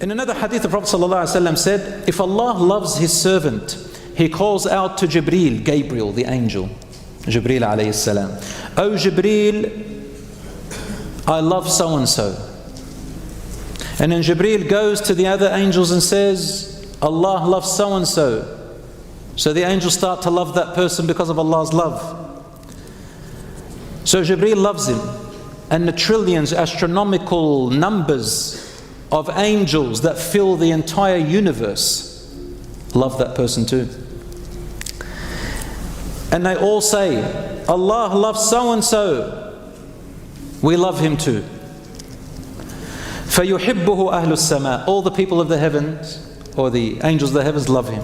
In another hadith, the Prophet ﷺ said, if Allah loves His servant, He calls out to Jibreel, Gabriel, the angel, Jibreel alayhi salam, "O Jibreel, I love so and so." And then Jibreel goes to the other angels and says, "Allah loves so and so." So the angels start to love that person because of Allah's love. So Jibreel loves him, and the trillions, astronomical numbers of angels that fill the entire universe love that person too. And they all say, "Allah loves so and so, we love him too." فَيُحِبُّهُ أَهْلُ السَّمَاءِ, all the people of the heavens, or the angels of the heavens, love him.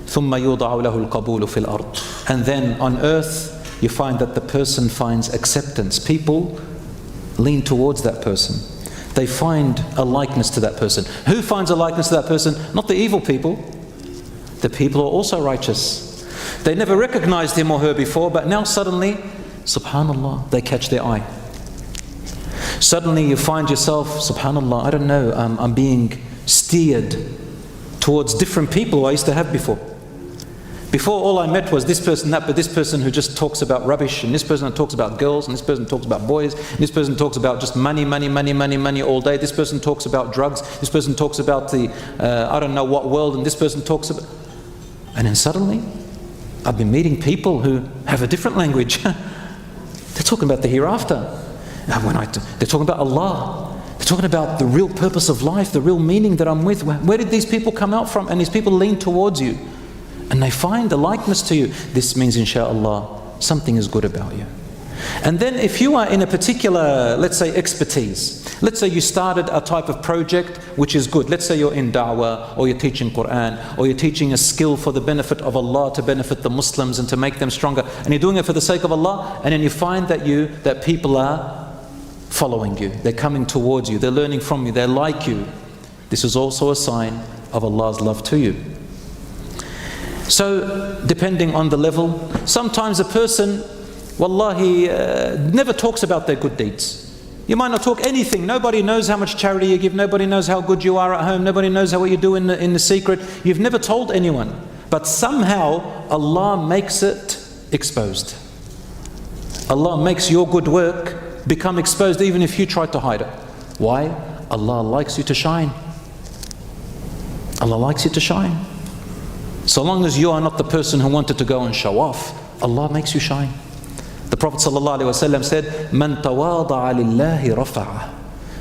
ثُمَّ يُوضَعُ لَهُ الْقَبُولُ فِي الْأَرْضِ, and then on earth you find that the person finds acceptance. People lean towards that person. They find a likeness to that person. Who finds a likeness to that person? Not the evil people. The people who are also righteous. They never recognized him or her before, but now suddenly, subhanallah, they catch their eye. Suddenly you find yourself, subhanallah, I don't know, I'm being steered towards different people I used to have before. Before, all I met was this person, that, but this person who just talks about rubbish, and this person that talks about girls, and this person talks about boys, and this person talks about just money, money, money, money, money all day. This person talks about drugs, this person talks about the, I don't know what world, and this person talks about... And then suddenly, I've been meeting people who have a different language. They're talking about the hereafter. They're talking about Allah. They're talking about the real purpose of life, the real meaning that I'm with. Where did these people come out from? And these people lean towards you. And they find a likeness to you. This means, inshaAllah, something is good about you. And then if you are in a particular, let's say, expertise, let's say you started a type of project which is good. Let's say you're in da'wah, or you're teaching Quran, or you're teaching a skill for the benefit of Allah, to benefit the Muslims and to make them stronger. And you're doing it for the sake of Allah, and then you find that people are following you. They're coming towards you. They're learning from you. They're like you. This is also a sign of Allah's love to you. So, depending on the level, sometimes a person, wallahi, never talks about their good deeds. You might not talk anything. Nobody knows how much charity you give. Nobody knows how good you are at home. Nobody knows what you do in the secret. You've never told anyone. But somehow, Allah makes it exposed. Allah makes your good work become exposed even if you try to hide it. Why? Allah likes you to shine. Allah likes you to shine. So long as you are not the person who wanted to go and show off, Allah makes you shine. The Prophet ﷺ said, "Man tawada'a lillahi rafa'ah."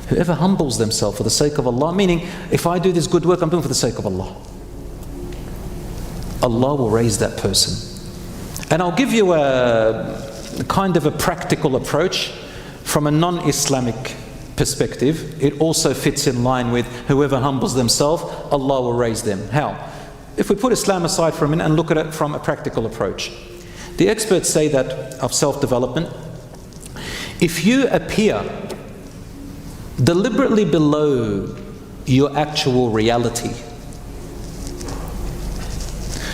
Whoever humbles themselves for the sake of Allah, meaning, if I do this good work, I'm doing it for the sake of Allah. Allah will raise that person. And I'll give you a kind of a practical approach from a non-Islamic perspective. It also fits in line with whoever humbles themselves, Allah will raise them. How? If we put Islam aside for a minute and look at it from a practical approach. The experts say that of self-development, if you appear deliberately below your actual reality,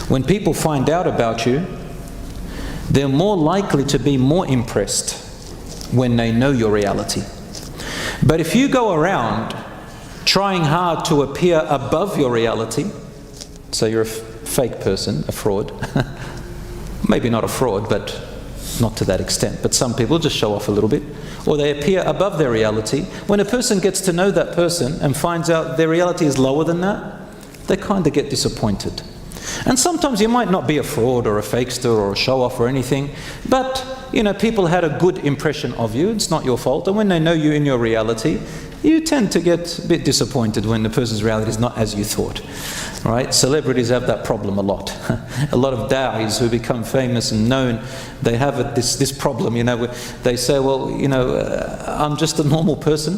when people find out about you, they're more likely to be more impressed when they know your reality. But if you go around trying hard to appear above your reality, so you're a fake person, a fraud, maybe not a fraud, but not to that extent, but some people just show off a little bit, or they appear above their reality. When a person gets to know that person and finds out their reality is lower than that, they kind of get disappointed. And sometimes you might not be a fraud or a fakester or a show-off or anything, but people had a good impression of you. It's not your fault. And when they know you in your reality, you tend to get a bit disappointed when the person's reality is not as you thought. Right? Celebrities have that problem a lot. A lot of da'is who become famous and known, they have this problem, they say, well, I'm just a normal person.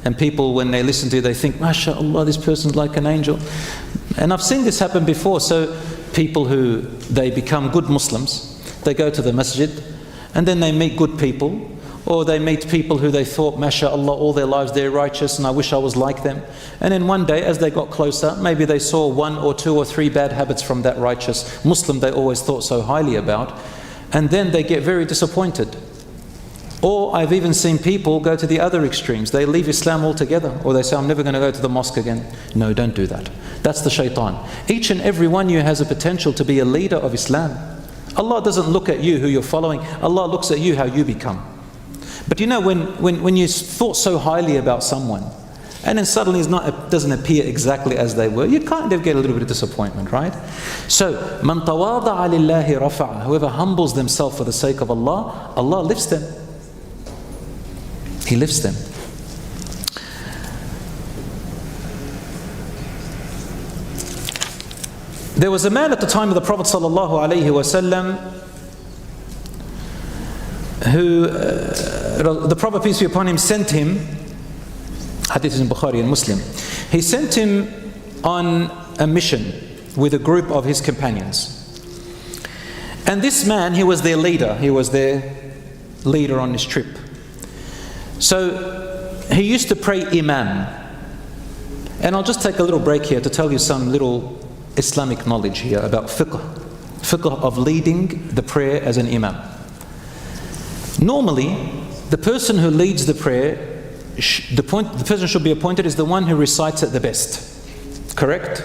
And people, when they listen to you, they think, MashaAllah, this person's like an angel. And I've seen this happen before. So people who, they become good Muslims, they go to the masjid, and then they meet good people, or they meet people who they thought, MashaAllah, all their lives they're righteous and I wish I was like them. And then one day, as they got closer, maybe they saw 1 or 2 or 3 bad habits from that righteous Muslim they always thought so highly about. And then they get very disappointed. Or I've even seen people go to the other extremes. They leave Islam altogether, or they say, I'm never going to go to the mosque again. No, don't do that. That's the shaitan. Each and every one of you has a potential to be a leader of Islam. Allah doesn't look at you who you're following. Allah looks at you how you become. But you know, when you thought so highly about someone, and then suddenly it doesn't appear exactly as they were, you kind of get a little bit of disappointment, right? So, مَنْ تَوَاضَعَ لِلَّهِ رَفَعَ. Whoever humbles themselves for the sake of Allah, Allah lifts them. He lifts them. There was a man at the time of the Prophet ﷺ who the Prophet, peace be upon him, sent him, hadith is in Bukhari and Muslim, he sent him on a mission with a group of his companions. And this man, he was their leader. He was their leader on this trip. So he used to pray Imam. And I'll just take a little break here to tell you some little Islamic knowledge here about fiqh. Fiqh of leading the prayer as an Imam. Normally, the person who leads the prayer, the person should be appointed is the one who recites it the best. Correct?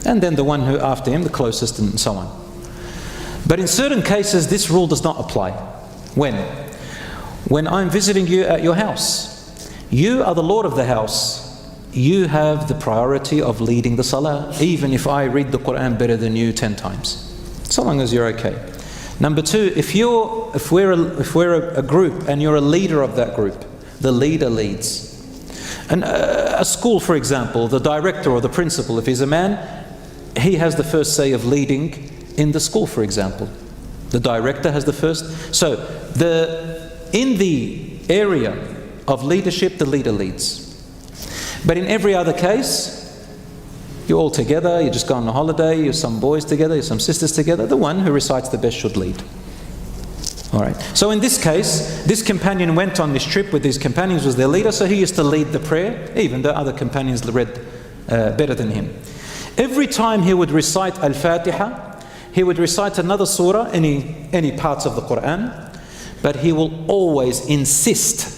And then the one who after him, the closest, and so on. But in certain cases, this rule does not apply. When I'm visiting you at your house, you are the Lord of the house. You have the priority of leading the salah, even if I read the Quran better than you 10 times, so long as you're okay. Number two, if we're a group and you're a leader of that group, the leader leads. And a school, for example, the director or the principal, if he's a man, he has the first say of leading in the school, for example. The director has the first. So in the area of leadership, the leader leads. But in every other case, you're all together, you just go on a holiday, you're some boys together, you're some sisters together, the one who recites the best should lead. Alright, so in this case, this companion went on this trip with his companions, was their leader, so he used to lead the prayer, even though other companions read better than him. Every time he would recite Al-Fatiha, he would recite another surah, any parts of the Quran, but he will always insist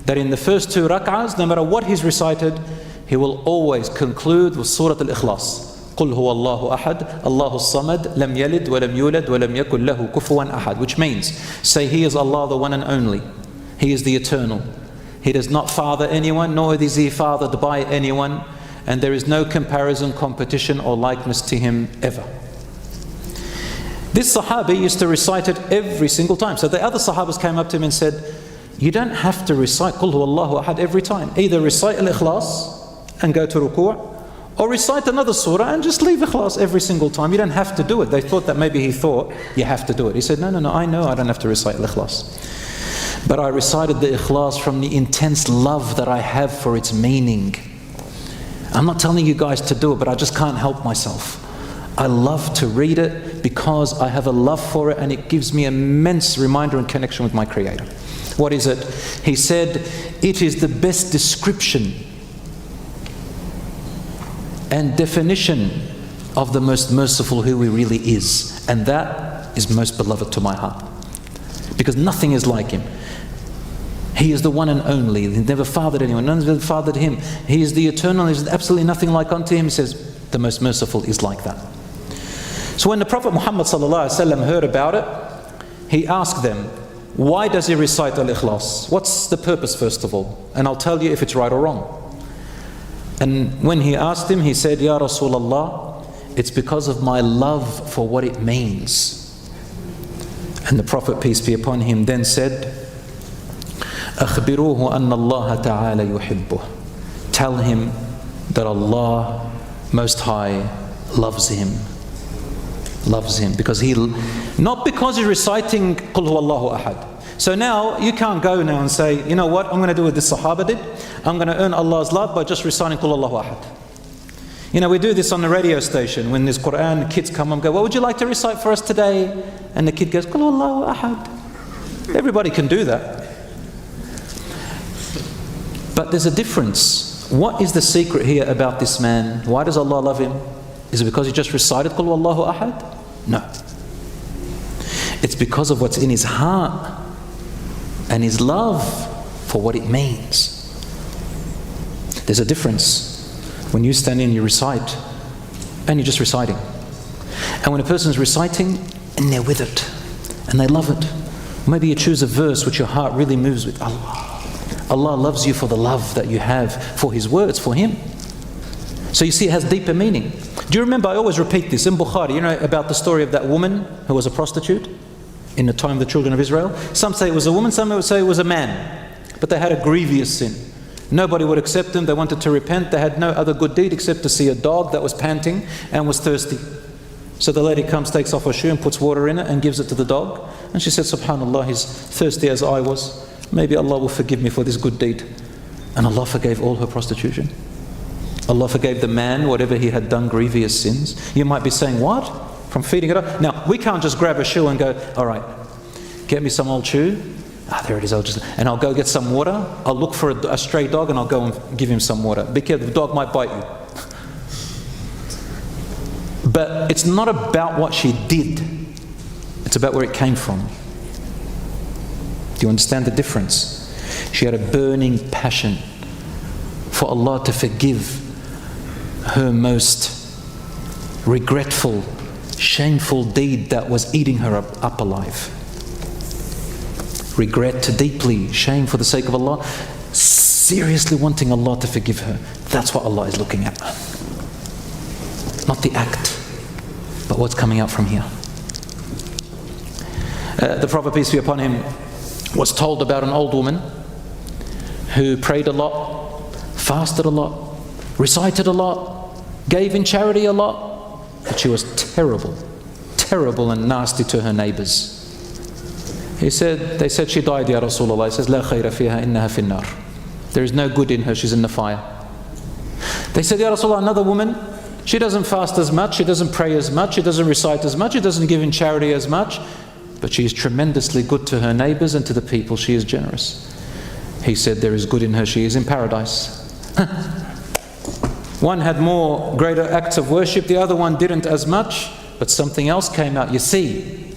that in the first 2 rak'ahs, no matter what he's recited, he will always conclude with Surah Al-Ikhlas. قُلْ هُوَ اللَّهُ أَحَدٌ اللَّهُ الصَّمَدُ لَمْ يَلِدْ وَلَمْ يُولَدْ وَلَمْ يَكُنْ لَهُ كُفُوًا أَحَدٌ. Which means, say He is Allah, the one and only. He is the eternal. He does not father anyone, nor is He fathered by anyone, and there is no comparison, competition or likeness to Him ever. This Sahabi used to recite it every single time. So the other Sahabas came up to him and said, you don't have to recite Qul Huwallahu Ahad every time. Either recite Al-Ikhlas and go to ruku', or recite another surah and just leave Ikhlas every single time. You don't have to do it. They thought that maybe he thought you have to do it. He said, no, I know I don't have to recite Al-Ikhlas. But I recited the Ikhlas from the intense love that I have for its meaning. I'm not telling you guys to do it, but I just can't help myself. I love to read it because I have a love for it and it gives me immense reminder and connection with my Creator. What is it? He said, it is the best description and definition of the most merciful who He really is. And that is most beloved to my heart. Because nothing is like Him. He is the one and only. He never fathered anyone. None has ever fathered Him. He is the eternal. There is absolutely nothing like unto Him. He says, the most merciful is like that. So when the Prophet Muhammad ﷺ heard about it, he asked them, why does he recite Al-Ikhlas? What's the purpose, first of all? And I'll tell you if it's right or wrong. And when he asked him, he said, Ya Rasulullah, it's because of my love for what it means. And the Prophet, peace be upon him, then said, أخبروه أن الله تعالى يحبه. Tell him that Allah Most High loves him. Loves him because not because he's reciting Qul Huwallahu Ahad. So now you can't go now and say, you know what, I'm going to do what this Sahaba did. I'm going to earn Allah's love by just reciting Qul Huwallahu Ahad. You know, we do this on the radio station when there's Quran, kids come and go, what would you like to recite for us today? And the kid goes, Qul Huwallahu Ahad. Everybody can do that. But there's a difference. What is the secret here about this man? Why does Allah love him? Is it because he just recited Qul Huwallahu Ahad? No. It's because of what's in his heart. and his love for what it means. There's a difference when you stand in, you recite, and you're just reciting. And when a person's reciting and they're with it, and they love it. Maybe you choose a verse which your heart really moves with. Allah loves you for the love that you have for His words, for Him. So you see, it has deeper meaning. Do you remember, I always repeat this, in Bukhari, you know about the story of that woman who was a prostitute in the time of the children of Israel? Some say it was a woman, some would say it was a man. But they had a grievous sin. Nobody would accept them, they wanted to repent, they had no other good deed except to see a dog that was panting and was thirsty. So the lady comes, takes off her shoe and puts water in it and gives it to the dog. And she said, subhanallah, he's thirsty as I was. Maybe Allah will forgive me for this good deed. And Allah forgave all her prostitution. Allah forgave the man whatever he had done, grievous sins. You might be saying, what? From feeding it up? Now, we can't just grab a shoe and go, all right, get me some old shoe. There it is, and I'll go get some water. I'll look for a stray dog and I'll go and give him some water. Be careful, the dog might bite you. But it's not about what she did. It's about where it came from. Do you understand the difference? She had a burning passion for Allah to forgive her most regretful, shameful deed that was eating her up alive. Regret deeply, shame for the sake of Allah, seriously wanting Allah to forgive her. That's what Allah is looking at. Not the act, but what's coming out from here. The Prophet, peace be upon him, was told about an old woman who prayed a lot, fasted a lot, recited a lot, gave in charity a lot, but she was terrible and nasty to her neighbors. They said she died, Ya Rasulullah. He says, La khayra fiha innaha fin nar. There is no good in her, she's in the fire. They said, Ya Rasulullah, another woman, she doesn't fast as much, she doesn't pray as much, she doesn't recite as much, she doesn't give in charity as much, but she is tremendously good to her neighbors and to the people, she is generous. He said, there is good in her, she is in paradise. One had more greater acts of worship, the other one didn't as much, but something else came out. You see,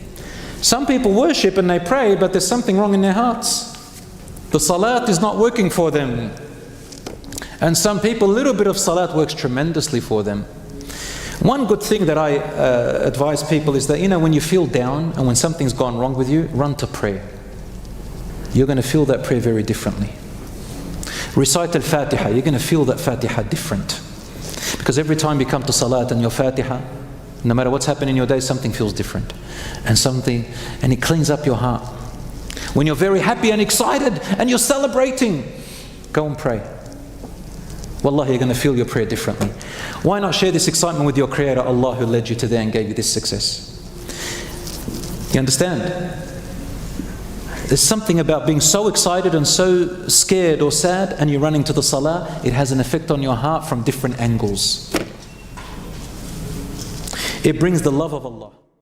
some people worship and they pray, but there's something wrong in their hearts. The salat is not working for them. And some people, a little bit of salat works tremendously for them. One good thing that I advise people is that, when you feel down and when something's gone wrong with you, run to prayer. You're going to feel that prayer very differently. Recite al-Fatiha, you're going to feel that Fatiha different. Because every time you come to salat and your Fatiha, no matter what's happened in your day, something feels different. And it cleans up your heart. When you're very happy and excited and you're celebrating, go and pray. Wallahi, you're going to feel your prayer differently. Why not share this excitement with your Creator, Allah, who led you to there and gave you this success? You understand? There's something about being so excited and so scared or sad and you're running to the salah, it has an effect on your heart from different angles. It brings the love of Allah.